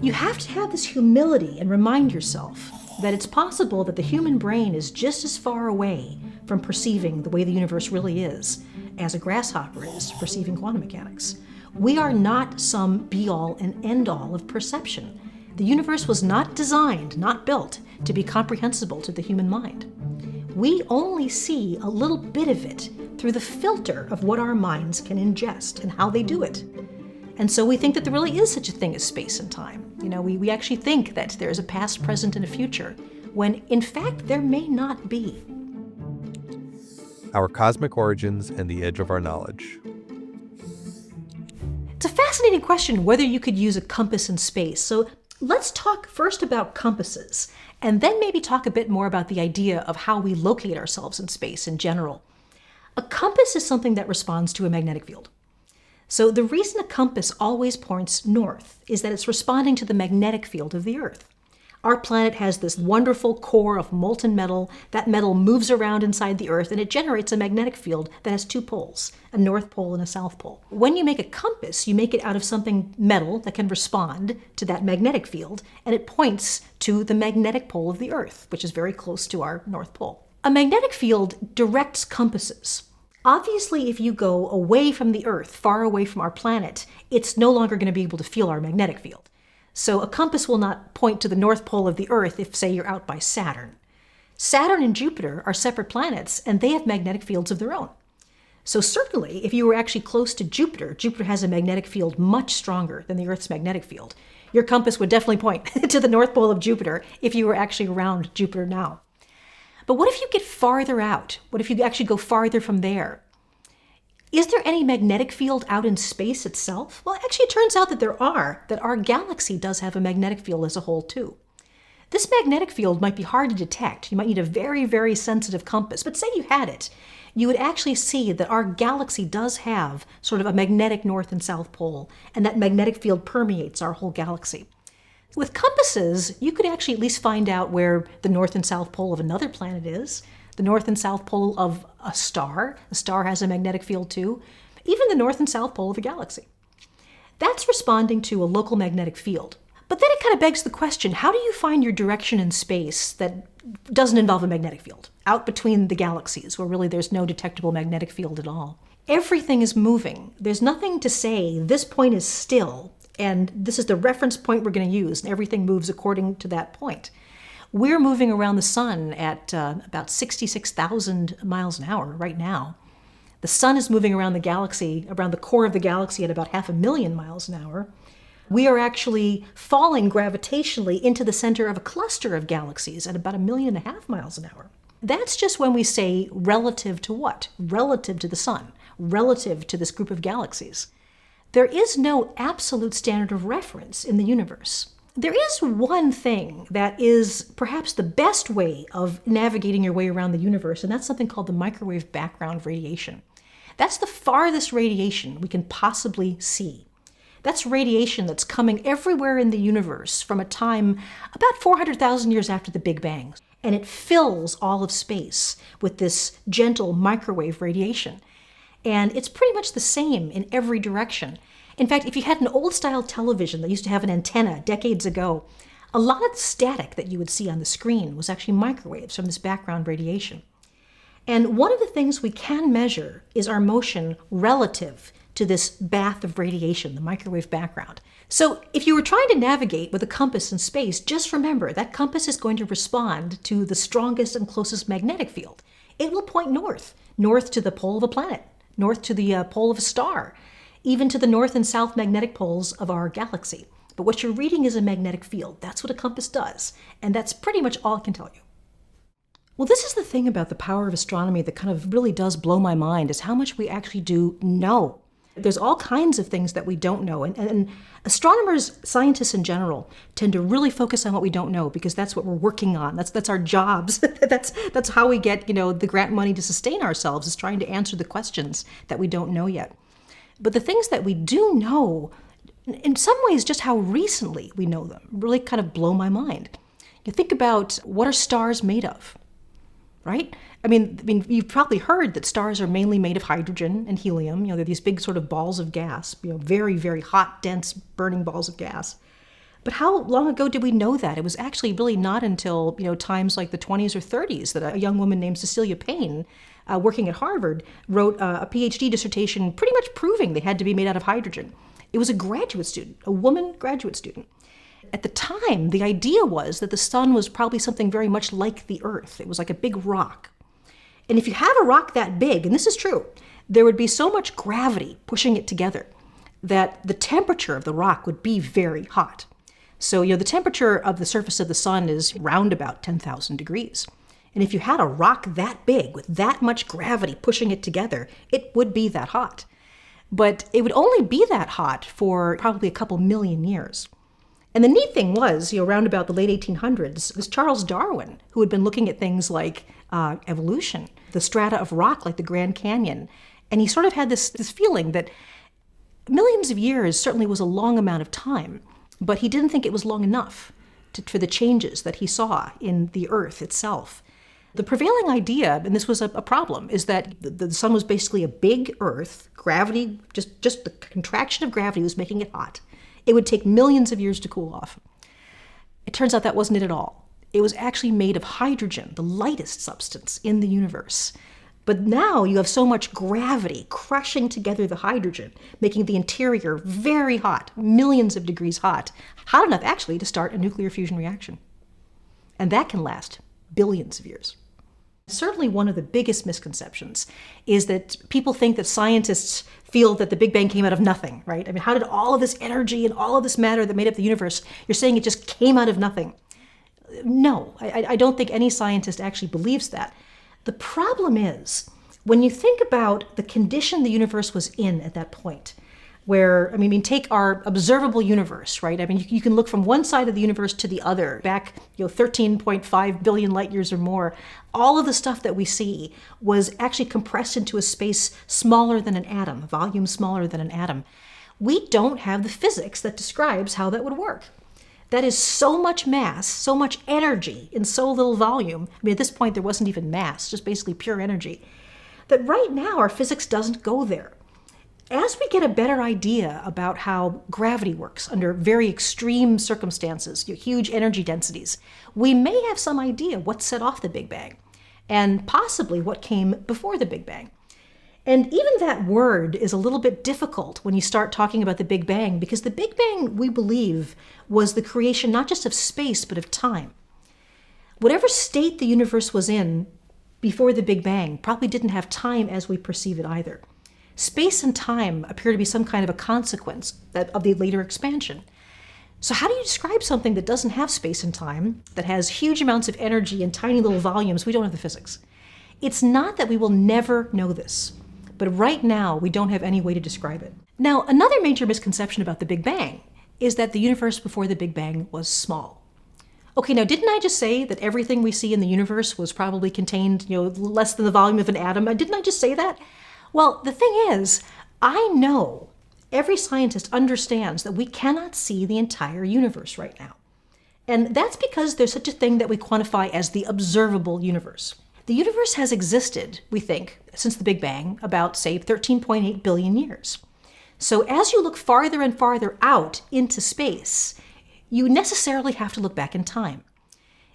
You have to have this humility and remind yourself that it's possible that the human brain is just as far away from perceiving the way the universe really is as a grasshopper is perceiving quantum mechanics. We are not some be-all and end-all of perception. The universe was not designed, not built, to be comprehensible to the human mind. We only see a little bit of it through the filter of what our minds can ingest and how they do it. And so we think that there really is such a thing as space and time. We actually think that there's a past, present, and a future, when in fact there may not be. Our cosmic origins and the edge of our knowledge. It's a fascinating question whether you could use a compass in space. So let's talk first about compasses, and then maybe talk a bit more about the idea of how we locate ourselves in space in general. A compass is something that responds to a magnetic field. So the reason a compass always points north is that it's responding to the magnetic field of the Earth. Our planet has this wonderful core of molten metal. That metal moves around inside the Earth and it generates a magnetic field that has two poles, a north pole and a south pole. When you make a compass, you make it out of something metal that can respond to that magnetic field, and it points to the magnetic pole of the Earth, which is very close to our north pole. A magnetic field directs compasses. Obviously, if you go away from the Earth, far away from our planet, it's no longer going to be able to feel our magnetic field. So a compass will not point to the north pole of the Earth if, say, you're out by Saturn. Saturn and Jupiter are separate planets, and they have magnetic fields of their own. So certainly, if you were actually close to Jupiter, Jupiter has a magnetic field much stronger than the Earth's magnetic field. Your compass would definitely point to the north pole of Jupiter if you were actually around Jupiter now. But what if you get farther out? What if you actually go farther from there? Is there any magnetic field out in space itself? Well, actually, it turns out that there are, that our galaxy does have a magnetic field as a whole, too. This magnetic field might be hard to detect. You might need a very, very sensitive compass, but say you had it, you would actually see that our galaxy does have sort of a magnetic north and south pole, and that magnetic field permeates our whole galaxy. With compasses, you could actually at least find out where the north and south pole of another planet is, the north and south pole of a star. A star has a magnetic field too, even the north and south pole of a galaxy. That's responding to a local magnetic field. But then it kind of begs the question, how do you find your direction in space that doesn't involve a magnetic field, out between the galaxies where really there's no detectable magnetic field at all? Everything is moving. There's nothing to say, this point is still, and this is the reference point we're going to use, and everything moves according to that point. We're moving around the sun at about 66,000 miles an hour right now. The sun is moving around the galaxy, around the core of the galaxy at about 500,000 miles an hour. We are actually falling gravitationally into the center of a cluster of galaxies at about 1.5 million miles an hour. That's just when we say relative to what? Relative to the sun, relative to this group of galaxies. There is no absolute standard of reference in the universe. There is one thing that is perhaps the best way of navigating your way around the universe, and that's something called the microwave background radiation. That's the farthest radiation we can possibly see. That's radiation that's coming everywhere in the universe from a time about 400,000 years after the Big Bang. And it fills all of space with this gentle microwave radiation. And it's pretty much the same in every direction. In fact, if you had an old-style television that used to have an antenna decades ago, a lot of the static that you would see on the screen was actually microwaves from this background radiation. And one of the things we can measure is our motion relative to this bath of radiation, the microwave background. So if you were trying to navigate with a compass in space, just remember that compass is going to respond to the strongest and closest magnetic field. It will point north, north to the pole of a planet, north to the pole of a star, even to the north and south magnetic poles of our galaxy. But what you're reading is a magnetic field. That's what a compass does. And that's pretty much all it can tell you. Well, this is the thing about the power of astronomy that kind of really does blow my mind, is how much we actually do know. There's all kinds of things that we don't know. And astronomers, scientists in general, tend to really focus on what we don't know because that's what we're working on. That's our jobs. that's how we get, the grant money to sustain ourselves, is trying to answer the questions that we don't know yet. But the things that we do know, in some ways, just how recently we know them, really kind of blow my mind. You think about, what are stars made of, right? I mean, you've probably heard that stars are mainly made of hydrogen and helium. They're these big sort of balls of gas, very, very hot, dense, burning balls of gas. But how long ago did we know that? It was actually really not until, times like the 20s or 30s that a young woman named Cecilia Payne, working at Harvard, wrote a PhD dissertation pretty much proving they had to be made out of hydrogen. It was a graduate student, a woman graduate student. At the time, the idea was that the sun was probably something very much like the Earth. It was like a big rock. And if you have a rock that big, and this is true, there would be so much gravity pushing it together that the temperature of the rock would be very hot. So, the temperature of the surface of the sun is round about 10,000 degrees. And if you had a rock that big with that much gravity pushing it together, it would be that hot. But it would only be that hot for probably a couple million years. And the neat thing was, around about the late 1800s, was Charles Darwin, who had been looking at things like evolution, the strata of rock like the Grand Canyon. And he sort of had this feeling that millions of years certainly was a long amount of time, but he didn't think it was long enough for the changes that he saw in the Earth itself. The prevailing idea, and this was a problem, is that the sun was basically a big Earth. Gravity, just the contraction of gravity was making it hot. It would take millions of years to cool off. It turns out that wasn't it at all. It was actually made of hydrogen, the lightest substance in the universe. But now you have so much gravity crushing together the hydrogen, making the interior very hot, millions of degrees hot enough actually to start a nuclear fusion reaction. And that can last billions of years. Certainly one of the biggest misconceptions is that people think that scientists feel that the Big Bang came out of nothing, right? I mean, how did all of this energy and all of this matter that made up the universe, you're saying it just came out of nothing? No, I don't think any scientist actually believes that. The problem is, when you think about the condition the universe was in at that point, where, take our observable universe, right? You can look from one side of the universe to the other, back 13.5 billion light years or more. All of the stuff that we see was actually compressed into a space smaller than an atom, a volume smaller than an atom. We don't have the physics that describes how that would work. That is so much mass, so much energy in so little volume. At this point, there wasn't even mass, just basically pure energy. That right now, our physics doesn't go there. As we get a better idea about how gravity works under very extreme circumstances, huge energy densities, we may have some idea what set off the Big Bang, and possibly what came before the Big Bang. And even that word is a little bit difficult when you start talking about the Big Bang, because the Big Bang, we believe, was the creation not just of space, but of time. Whatever state the universe was in before the Big Bang probably didn't have time as we perceive it either. Space and time appear to be some kind of a consequence of the later expansion. So how do you describe something that doesn't have space and time, that has huge amounts of energy and tiny little volumes? We don't have the physics. It's not that we will never know this, but right now we don't have any way to describe it. Now, another major misconception about the Big Bang is that the universe before the Big Bang was small. Okay, now didn't I just say that everything we see in the universe was probably contained, less than the volume of an atom? Didn't I just say that? Well, the thing is, I know every scientist understands that we cannot see the entire universe right now. And that's because there's such a thing that we quantify as the observable universe. The universe has existed, we think, since the Big Bang, about, say, 13.8 billion years. So as you look farther and farther out into space, you necessarily have to look back in time.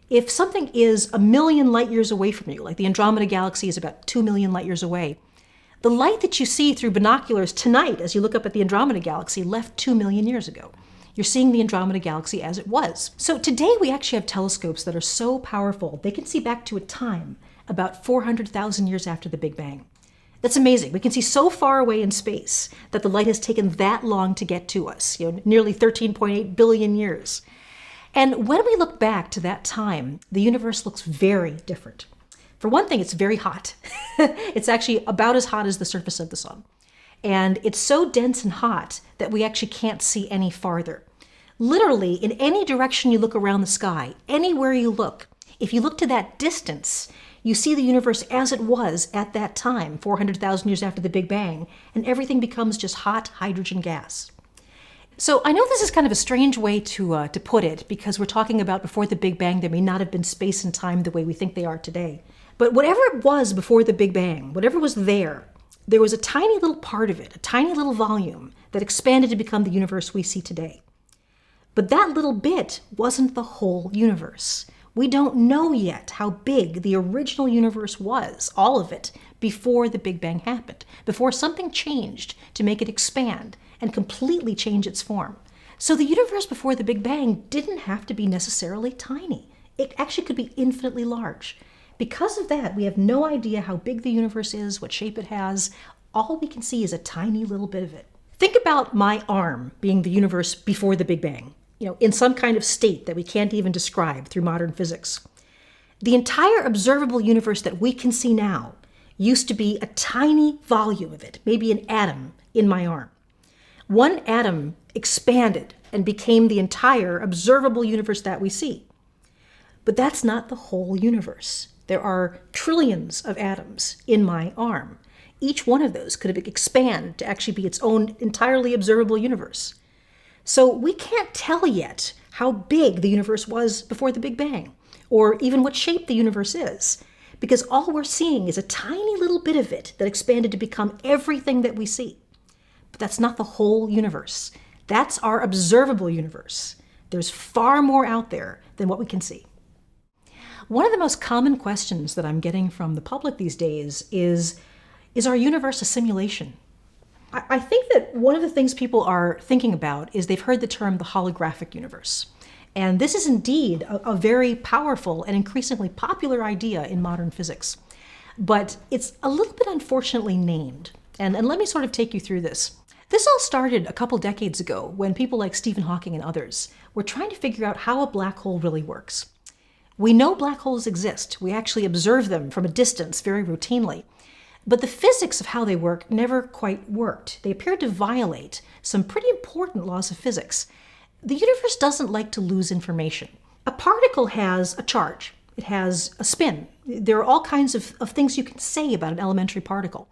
If something is 1 million light years away from you, like the Andromeda Galaxy is about 2 million light years away, the light that you see through binoculars tonight as you look up at the Andromeda Galaxy left 2 million years ago. You're seeing the Andromeda Galaxy as it was. So today we actually have telescopes that are so powerful, they can see back to a time about 400,000 years after the Big Bang. That's amazing. We can see so far away in space that the light has taken that long to get to us, nearly 13.8 billion years. And when we look back to that time, the universe looks very different. For one thing, it's very hot. It's actually about as hot as the surface of the sun. And it's so dense and hot that we actually can't see any farther. Literally, in any direction you look around the sky, anywhere you look, if you look to that distance, you see the universe as it was at that time, 400,000 years after the Big Bang, and everything becomes just hot hydrogen gas. So I know this is kind of a strange way to put it, because we're talking about before the Big Bang, there may not have been space and time the way we think they are today. But whatever it was before the Big Bang, whatever was there was a tiny little part of it, a tiny little volume that expanded to become the universe we see today. But that little bit wasn't the whole universe. We don't know yet how big the original universe was, all of it, before the Big Bang happened, before something changed to make it expand and completely change its form. So the universe before the Big Bang didn't have to be necessarily tiny. It actually could be infinitely large. Because of that, we have no idea how big the universe is, what shape it has. All we can see is a tiny little bit of it. Think about my arm being the universe before the Big Bang, in some kind of state that we can't even describe through modern physics. The entire observable universe that we can see now used to be a tiny volume of it, maybe an atom in my arm. One atom expanded and became the entire observable universe that we see. But that's not the whole universe. There are trillions of atoms in my arm. Each one of those could expand to actually be its own entirely observable universe. So we can't tell yet how big the universe was before the Big Bang, or even what shape the universe is, because all we're seeing is a tiny little bit of it that expanded to become everything that we see. But that's not the whole universe. That's our observable universe. There's far more out there than what we can see. One of the most common questions that I'm getting from the public these days is our universe a simulation? I think that one of the things people are thinking about is they've heard the term the holographic universe. And this is indeed a very powerful and increasingly popular idea in modern physics. But it's a little bit unfortunately named. And let me sort of take you through this. This all started a couple decades ago when people like Stephen Hawking and others were trying to figure out how a black hole really works. We know black holes exist. We actually observe them from a distance very routinely. But the physics of how they work never quite worked. They appeared to violate some pretty important laws of physics. The universe doesn't like to lose information. A particle has a charge. It has a spin. There are all kinds of things you can say about an elementary particle.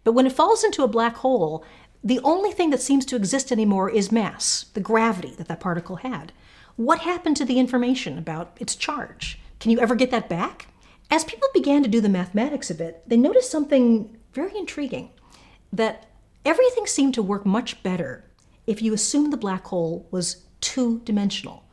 But when it falls into a black hole, the only thing that seems to exist anymore is mass, the gravity that particle had. What happened to the information about its charge? Can you ever get that back? As people began to do the mathematics of it, they noticed something very intriguing, that everything seemed to work much better if you assumed the black hole was two-dimensional.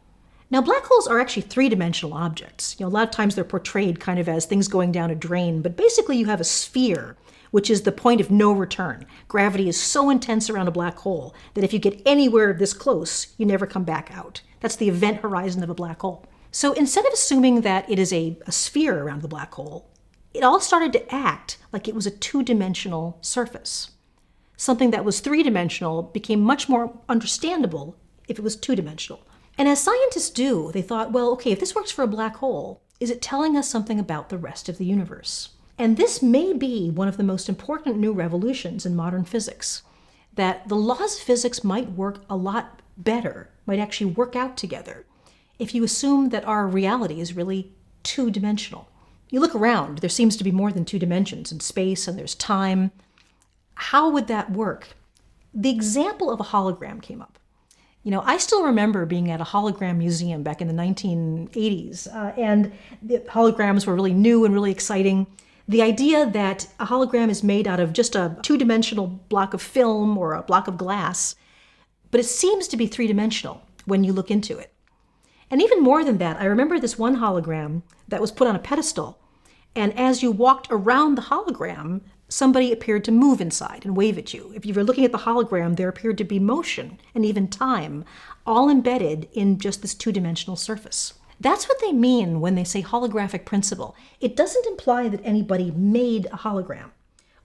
Now, black holes are actually three-dimensional objects. A lot of times they're portrayed kind of as things going down a drain, but basically you have a sphere, which is the point of no return. Gravity is so intense around a black hole that if you get anywhere this close, you never come back out. That's the event horizon of a black hole. So instead of assuming that it is a sphere around the black hole, it all started to act like it was a two-dimensional surface. Something that was three-dimensional became much more understandable if it was two-dimensional. And as scientists do, they thought, well, okay, if this works for a black hole, is it telling us something about the rest of the universe? And this may be one of the most important new revolutions in modern physics, that the laws of physics might work a lot better, might actually work out together, if you assume that our reality is really two-dimensional. You look around, there seems to be more than two dimensions in space, and there's time. How would that work? The example of a hologram came up. I still remember being at a hologram museum back in the 1980s, and the holograms were really new and really exciting. The idea that a hologram is made out of just a two-dimensional block of film or a block of glass, but it seems to be three-dimensional when you look into it. And even more than that, I remember this one hologram that was put on a pedestal, and as you walked around the hologram, somebody appeared to move inside and wave at you. If you were looking at the hologram, there appeared to be motion and even time, all embedded in just this two-dimensional surface. That's what they mean when they say holographic principle. It doesn't imply that anybody made a hologram,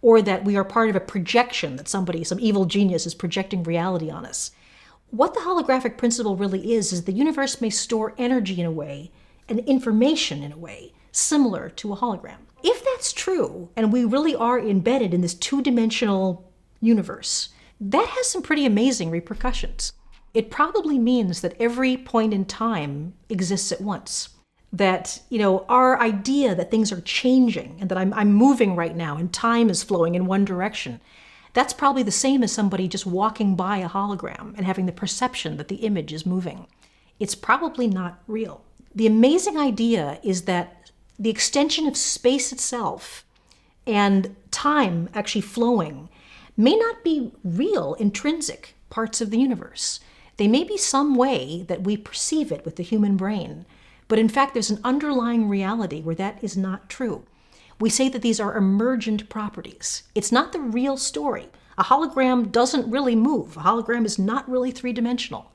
or that we are part of a projection that somebody, some evil genius, is projecting reality on us. What the holographic principle really is the universe may store energy in a way, and information in a way, similar to a hologram. If that's true, and we really are embedded in this two-dimensional universe, that has some pretty amazing repercussions. It probably means that every point in time exists at once. That, our idea that things are changing and that I'm moving right now and time is flowing in one direction, that's probably the same as somebody just walking by a hologram and having the perception that the image is moving. It's probably not real. The amazing idea is that the extension of space itself and time actually flowing may not be real, intrinsic parts of the universe. They may be some way that we perceive it with the human brain, but in fact there's an underlying reality where that is not true. We say that these are emergent properties. It's not the real story. A hologram doesn't really move. A hologram is not really three-dimensional.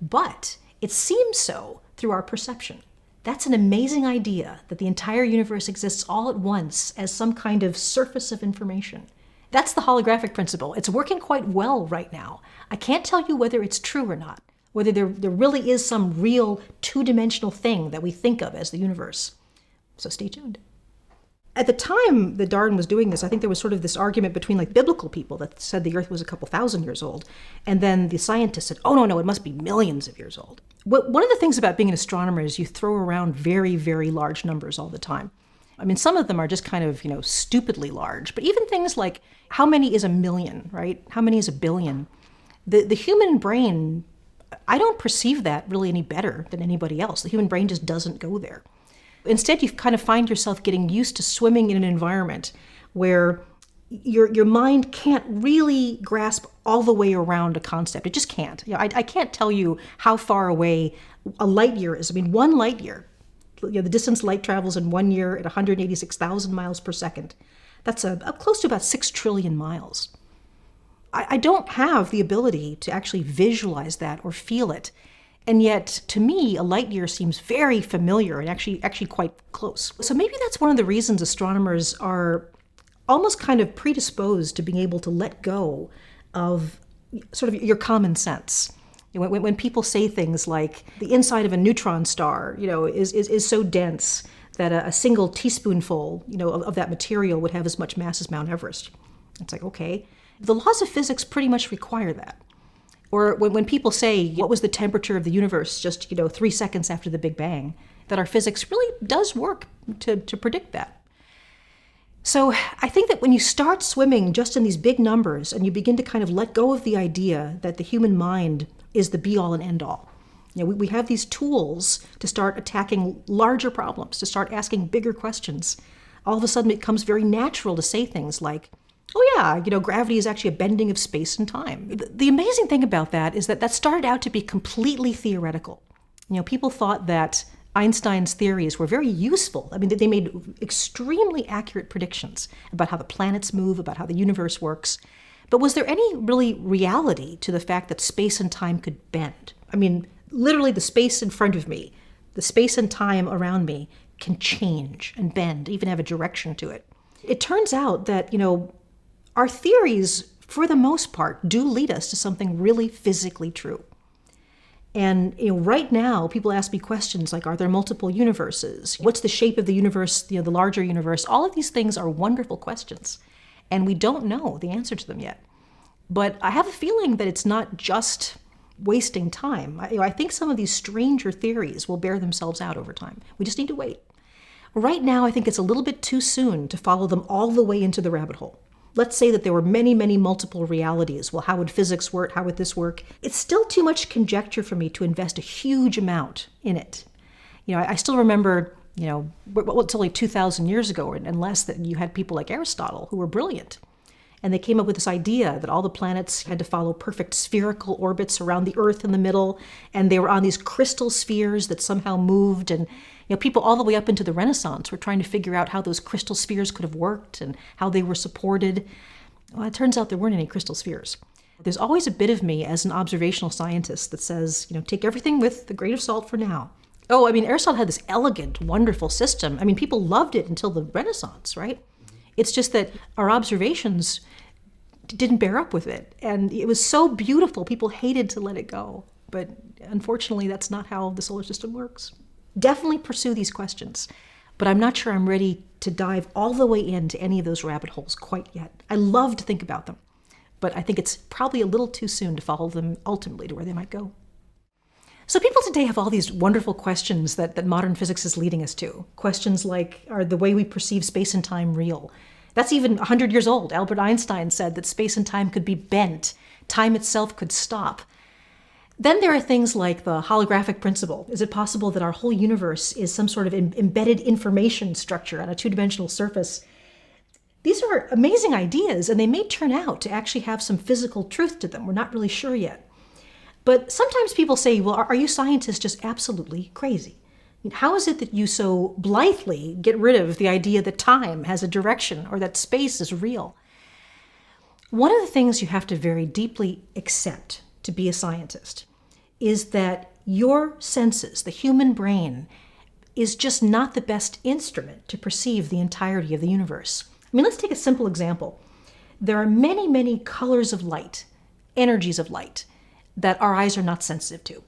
But it seems so through our perception. That's an amazing idea, that the entire universe exists all at once as some kind of surface of information. That's the holographic principle. It's working quite well right now. I can't tell you whether it's true or not, whether there really is some real two-dimensional thing that we think of as the universe. So stay tuned. At the time that Darwin was doing this, I think there was sort of this argument between like biblical people that said the Earth was a couple thousand years old, and then the scientists said, oh, no, it must be millions of years old. One of the things about being an astronomer is you throw around very, very large numbers all the time. I mean, some of them are just kind of, stupidly large, but even things like how many is a million, right? How many is a billion? The human brain, I don't perceive that really any better than anybody else. The human brain just doesn't go there. Instead, you kind of find yourself getting used to swimming in an environment where your mind can't really grasp all the way around a concept. It just can't. I can't tell you how far away a light year is. I mean, one light year, the distance light travels in 1 year at 186,000 miles per second. That's up close to about 6 trillion miles. I don't have the ability to actually visualize that or feel it. And yet, to me, a light year seems very familiar and actually quite close. So maybe that's one of the reasons astronomers are almost kind of predisposed to being able to let go of sort of your common sense. When people say things like the inside of a neutron star, is so dense that a single teaspoonful, of that material would have as much mass as Mount Everest. It's like, okay, the laws of physics pretty much require that. Or when people say, what was the temperature of the universe just, 3 seconds after the Big Bang, that our physics really does work to predict that. So I think that when you start swimming just in these big numbers and you begin to kind of let go of the idea that the human mind is the be-all and end-all, we have these tools to start attacking larger problems, to start asking bigger questions. All of a sudden it becomes very natural to say things like, oh yeah, gravity is actually a bending of space and time. The amazing thing about that is that started out to be completely theoretical. People thought that Einstein's theories were very useful. I mean, they made extremely accurate predictions about how the planets move, about how the universe works. But was there any really reality to the fact that space and time could bend? I mean, literally the space in front of me, the space and time around me can change and bend, even have a direction to it. It turns out that, our theories, for the most part, do lead us to something really physically true. And right now, people ask me questions like, are there multiple universes? What's the shape of the universe, the larger universe? All of these things are wonderful questions, and we don't know the answer to them yet. But I have a feeling that it's not just wasting time. I think some of these stranger theories will bear themselves out over time. We just need to wait. Right now, I think it's a little bit too soon to follow them all the way into the rabbit hole. Let's say that there were many, many multiple realities. Well, how would physics work? How would this work? It's still too much conjecture for me to invest a huge amount in it. I still remember, it's only 2,000 years ago and less that you had people like Aristotle who were brilliant. And they came up with this idea that all the planets had to follow perfect spherical orbits around the Earth in the middle, and they were on these crystal spheres that somehow moved. And people all the way up into the Renaissance were trying to figure out how those crystal spheres could have worked and how they were supported. Well, it turns out there weren't any crystal spheres. There's always a bit of me as an observational scientist that says, take everything with a grain of salt for now. Oh, Aristotle had this elegant, wonderful system. People loved it until the Renaissance, right? It's just that our observations didn't bear up with it. And it was so beautiful, people hated to let it go. But unfortunately, that's not how the solar system works. Definitely pursue these questions, but I'm not sure I'm ready to dive all the way into any of those rabbit holes quite yet. I love to think about them, but I think it's probably a little too soon to follow them ultimately to where they might go. So people today have all these wonderful questions that modern physics is leading us to. Questions like, are the way we perceive space and time real? That's even 100 years old. Albert Einstein said that space and time could be bent. Time itself could stop. Then there are things like the holographic principle. Is it possible that our whole universe is some sort of embedded information structure on a two-dimensional surface? These are amazing ideas, and they may turn out to actually have some physical truth to them. We're not really sure yet. But sometimes people say, well, are you scientists just absolutely crazy? How is it that you so blithely get rid of the idea that time has a direction or that space is real? One of the things you have to very deeply accept to be a scientist is that your senses, the human brain, is just not the best instrument to perceive the entirety of the universe. Let's take a simple example. There are many, many colors of light, energies of light, that our eyes are not sensitive to.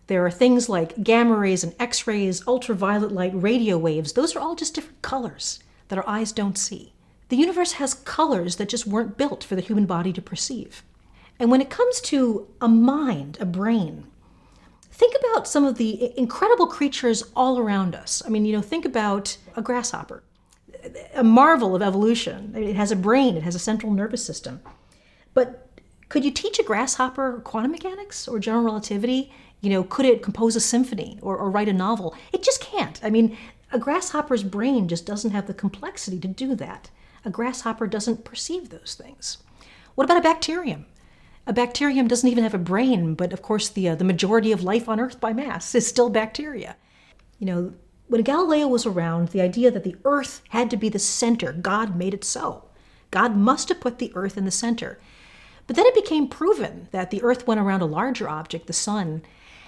There are things like gamma rays and X-rays, ultraviolet light, radio waves. Those are all just different colors that our eyes don't see. The universe has colors that just weren't built for the human body to perceive. And when it comes to a mind, a brain, think about some of the incredible creatures all around us. Think about a grasshopper, a marvel of evolution. It has a brain, it has a central nervous system. But could you teach a grasshopper quantum mechanics or general relativity? Could it compose a symphony or write a novel? It just can't. A grasshopper's brain just doesn't have the complexity to do that. A grasshopper doesn't perceive those things. What about a bacterium? A bacterium doesn't even have a brain, but of course the majority of life on Earth by mass is still bacteria. When Galileo was around, the idea that the Earth had to be the center, God made it so. God must have put the Earth in the center. But then it became proven that the Earth went around a larger object, the sun.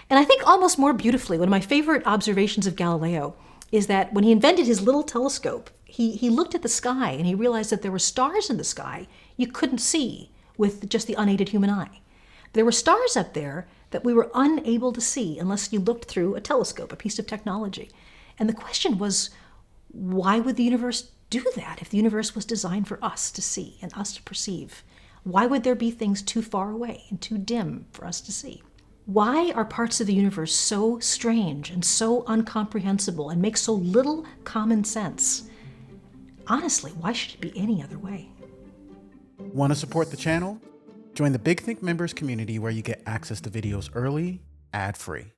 And I think almost more beautifully, one of my favorite observations of Galileo is that when he invented his little telescope, he looked at the sky and he realized that there were stars in the sky you couldn't see with just the unaided human eye. There were stars up there that we were unable to see unless you looked through a telescope, a piece of technology. And the question was, why would the universe do that if the universe was designed for us to see and us to perceive? Why would there be things too far away and too dim for us to see? Why are parts of the universe so strange and so incomprehensible and make so little common sense? Honestly, why should it be any other way? Want to support the channel? Join the Big Think members community where you get access to videos early, ad-free.